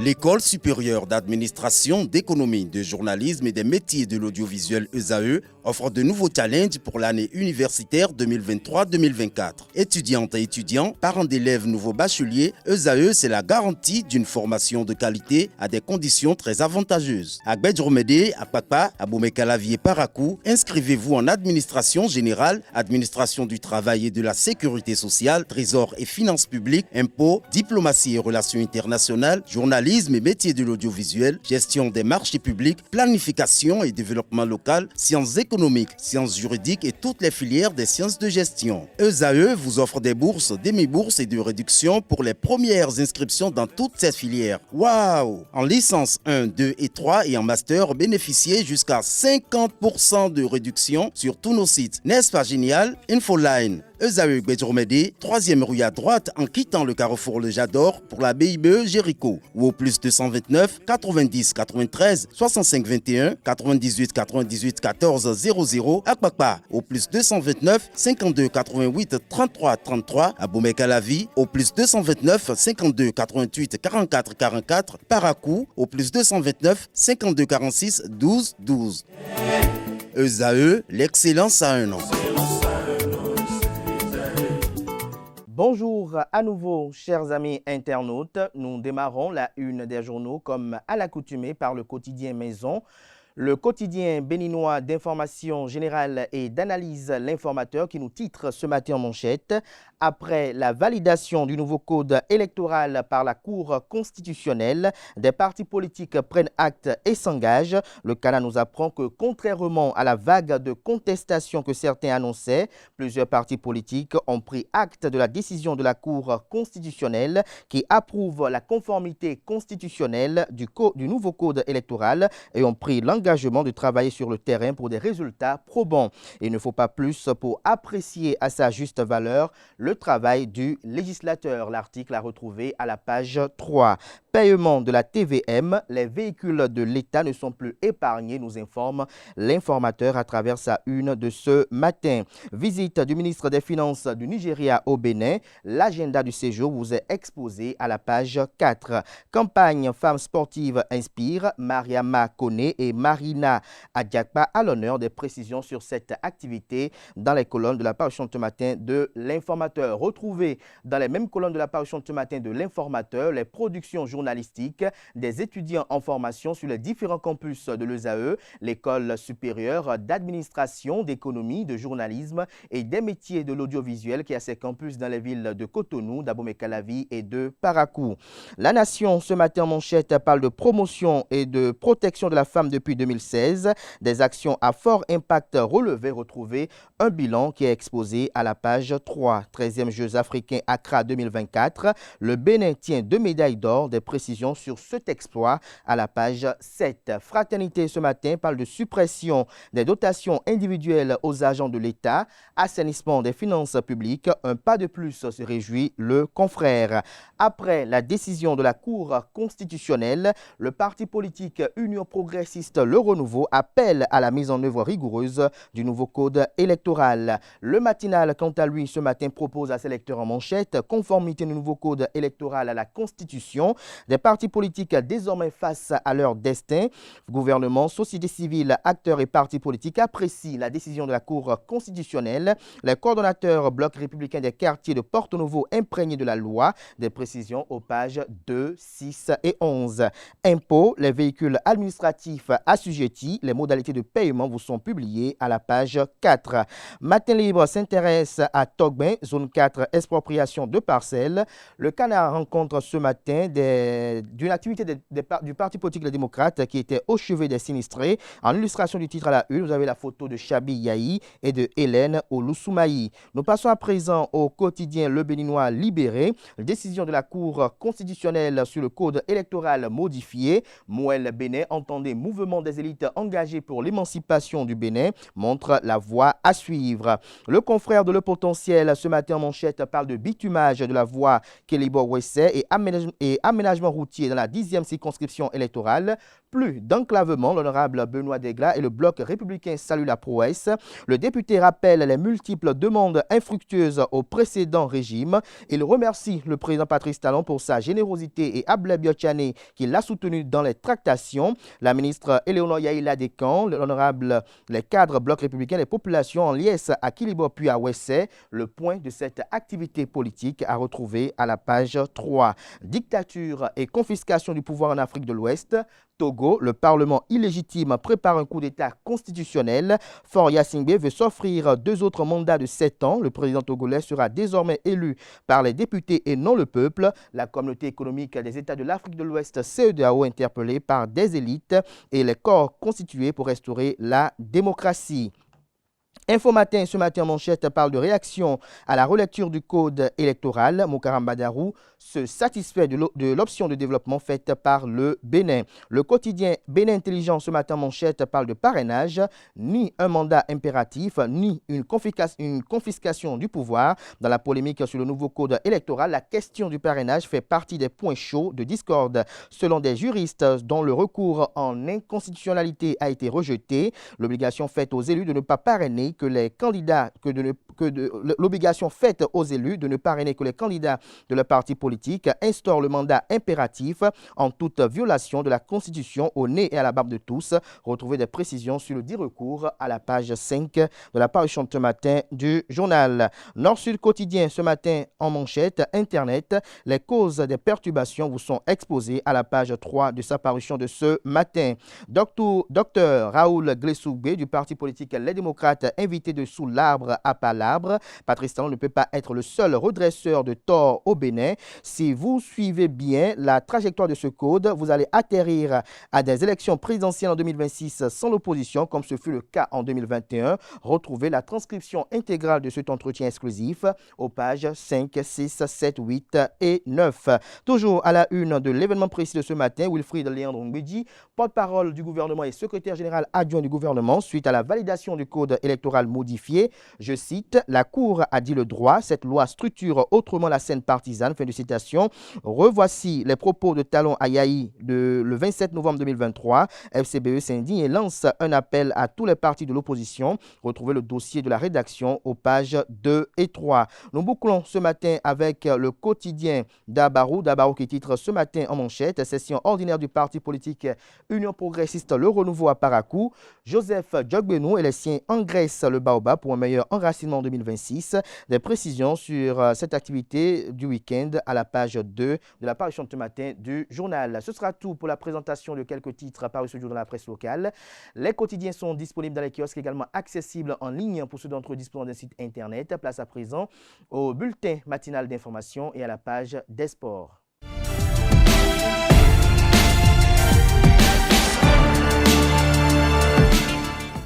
L'École supérieure d'administration, d'économie, de journalisme et des métiers de l'audiovisuel ESAE offre de nouveaux challenges pour l'année universitaire 2023-2024. Étudiantes et étudiants, parents d'élèves nouveaux bacheliers, ESAE, c'est la garantie d'une formation de qualité à des conditions très avantageuses. À Gbedjromede, à Papa, à Boumekalavi et Parakou, inscrivez-vous en administration générale, administration du travail et de la sécurité sociale, trésor et finances publiques, impôts, diplomatie et relations internationales, journalisme et métiers de l'audiovisuel, gestion des marchés publics, planification et développement local, sciences économiques, sciences juridiques et toutes les filières des sciences de gestion. ESAE vous offre des bourses, demi-bourses et de réductions pour les premières inscriptions dans toutes ces filières. Waouh! En licence 1, 2 et 3 et en master, bénéficiez jusqu'à 50% de réduction sur tous nos sites. N'est-ce pas génial? Infoline. ESAE Gbedjromede, 3e rue à droite en quittant le carrefour Le Jador pour la BIBE Jéricho ou au plus 229 90 93 65 21 98 98 14 00 à Kpakpa au plus 229 52 88 33 33 à Boumekalavi au plus 229 52 88 44 44 Parakou au plus 229 52 46 12 12. ESAE, l'excellence à un an. Bonjour à nouveau, chers amis internautes. Nous démarrons la une des journaux comme à l'accoutumée par le quotidien Maison. Le quotidien béninois d'information générale et d'analyse L'Informateur qui nous titre ce matin en manchette. Après la validation du nouveau code électoral par la Cour constitutionnelle, des partis politiques prennent acte et s'engagent. Le Canada nous apprend que contrairement à la vague de contestation que certains annonçaient, plusieurs partis politiques ont pris acte de la décision de la Cour constitutionnelle qui approuve la conformité constitutionnelle du nouveau code électoral et ont pris l'engagement de travailler sur le terrain pour des résultats probants. Il ne faut pas plus pour apprécier à sa juste valeur le travail du législateur. L'article a retrouvé à la page 3. Paiement de la TVM, les véhicules de l'État ne sont plus épargnés, nous informe l'Informateur à travers sa une de ce matin. Visite du ministre des Finances du Nigeria au Bénin. L'agenda du séjour vous est exposé à la page 4. Campagne Femmes sportives inspire, Mariama Kone et Marina Adjakpa à l'honneur. Des précisions sur cette activité dans les colonnes de la parution de ce matin de l'Informateur. Retrouvez dans les mêmes colonnes de la parution de ce matin de l'Informateur les productions journalistiques des étudiants en formation sur les différents campus de l'ESAE, l'école supérieure d'administration, d'économie, de journalisme et des métiers de l'audiovisuel qui a ses campus dans les villes de Cotonou, d'Abomey-Calavi et de Parakou. La Nation, ce matin en manchette, parle de promotion et de protection de la femme depuis 2016. Des actions à fort impact relevées, retrouvées un bilan qui est exposé à la page 3. 13e Jeux africains Accra 2024. Le Bénin tient 2 médailles d'or. Des précisions sur cet exploit à la page 7. Fraternité ce matin parle de suppression des dotations individuelles aux agents de l'État. Assainissement des finances publiques. Un pas de plus se réjouit le confrère. Après la décision de la Cour constitutionnelle, le parti politique Union progressiste Le Renouveau appelle à la mise en œuvre rigoureuse du nouveau code électoral. Le matinal, quant à lui, ce matin propose à ses lecteurs en manchette conformité du nouveau code électoral à la Constitution. Des partis politiques désormais face à leur destin. Gouvernement, société civile, acteurs et partis politiques apprécient la décision de la Cour constitutionnelle. Les coordonnateurs bloc républicain des quartiers de Porto Novo imprégnés de la loi. Des précisions aux pages 2, 6 et 11. Impôts, les véhicules administratifs assujettis, les modalités de paiement vous sont publiées à la page 4. Matin Libre s'intéresse à Togbin, zone 4, expropriation de parcelles. Le Canard rencontre ce matin d'une activité du Parti politique Les Démocrates qui était au chevet des sinistrés. En illustration du titre à la une, vous avez la photo de Chabi Yahi et de Hélène Olusoumaï. Nous passons à présent au quotidien Le Béninois Libéré. Décision de la Cour constitutionnelle sur le code électoral modifié. Mouel Bénin, entendez mouvement des élites engagées pour l'émancipation du Bénin, montre la voie à suivre. Le confrère de Le Potentiel ce matin en manchette parle de bitumage de la voie Kélibo-Wessé et aménagement routier dans la 10e circonscription électorale. plus d'enclavement. L'honorable Benoît Degla et le bloc républicain saluent la prouesse. Le député rappelle les multiples demandes infructueuses au précédent régime. Il remercie le président Patrice Talon pour sa générosité et Ablé Biotiane qui l'a soutenu dans les tractations. La ministre Éléonore Yaïla Descamps, l'honorable, les cadres bloc républicain, les populations en liesse à Kilibo puis à Ouessé. Le point de cette activité politique à retrouver à la page 3. Dictature et confiscation du pouvoir en Afrique de l'Ouest. Togo, le Parlement illégitime prépare un coup d'État constitutionnel. Faure Gnassingbé veut s'offrir 2 autres mandats de 7 ans. Le président togolais sera désormais élu par les députés et non le peuple. La communauté économique des États de l'Afrique de l'Ouest, CEDEAO, interpellée par des élites et les corps constitués pour restaurer la démocratie. Info Matin, ce matin en manchette, parle de réaction à la relecture du code électoral. Moukaram Badarou se satisfait de l'option de développement faite par le Bénin. Le quotidien Bénin Intelligent, ce matin en manchette, parle de parrainage. Ni un mandat impératif, ni une confiscation du pouvoir. Dans la polémique sur le nouveau code électoral, la question du parrainage fait partie des points chauds de discorde. Selon des juristes dont le recours en inconstitutionnalité a été rejeté, l'obligation faite aux élus de ne pas parrainer l'obligation faite aux élus de ne parrainer que les candidats de leur parti politique instaure le mandat impératif en toute violation de la Constitution au nez et à la barbe de tous. Retrouvez des précisions sur le dit recours à la page 5 de la parution de ce matin du journal. Nord-Sud quotidien ce matin en manchette, Internet, les causes des perturbations vous sont exposées à la page 3 de sa parution de ce matin. Docteur Raoul Glessoubé du parti politique Les Démocrates invité de sous l'arbre à palabre. Patrice Talon ne peut pas être le seul redresseur de tort au Bénin. Si vous suivez bien la trajectoire de ce code, vous allez atterrir à des élections présidentielles en 2026 sans l'opposition, comme ce fut le cas en 2021. Retrouvez la transcription intégrale de cet entretien exclusif aux pages 5, 6, 7, 8 et 9. Toujours à la une de l'événement précis de ce matin, Wilfried Léandre Mbedi, porte-parole du gouvernement et secrétaire général adjoint du gouvernement, suite à la validation du code électoral modifié. Je cite, la Cour a dit le droit, cette loi structure autrement la scène partisane. Fin de citation. Revoici les propos de Talon à Yaï le 27 novembre 2023. FCBE s'indigne et lance un appel à tous les partis de l'opposition. Retrouvez le dossier de la rédaction aux pages 2 et 3. Nous bouclons ce matin avec le quotidien d'Abarou. D'Abarou qui titre ce matin en manchette, session ordinaire du parti politique Union progressiste Le Renouveau à Parakou. Joseph Djogbenou et les siens engraissent le baobab pour un meilleur enracinement en 2026. Des précisions sur cette activité du week-end à la page 2 de la parution de ce matin du journal. Ce sera tout pour la présentation de quelques titres parus ce jour dans la presse locale. Les quotidiens sont disponibles dans les kiosques, également accessibles en ligne pour ceux d'entre eux disposant d'un site internet. Place à présent au bulletin matinal d'information et à la page des sports.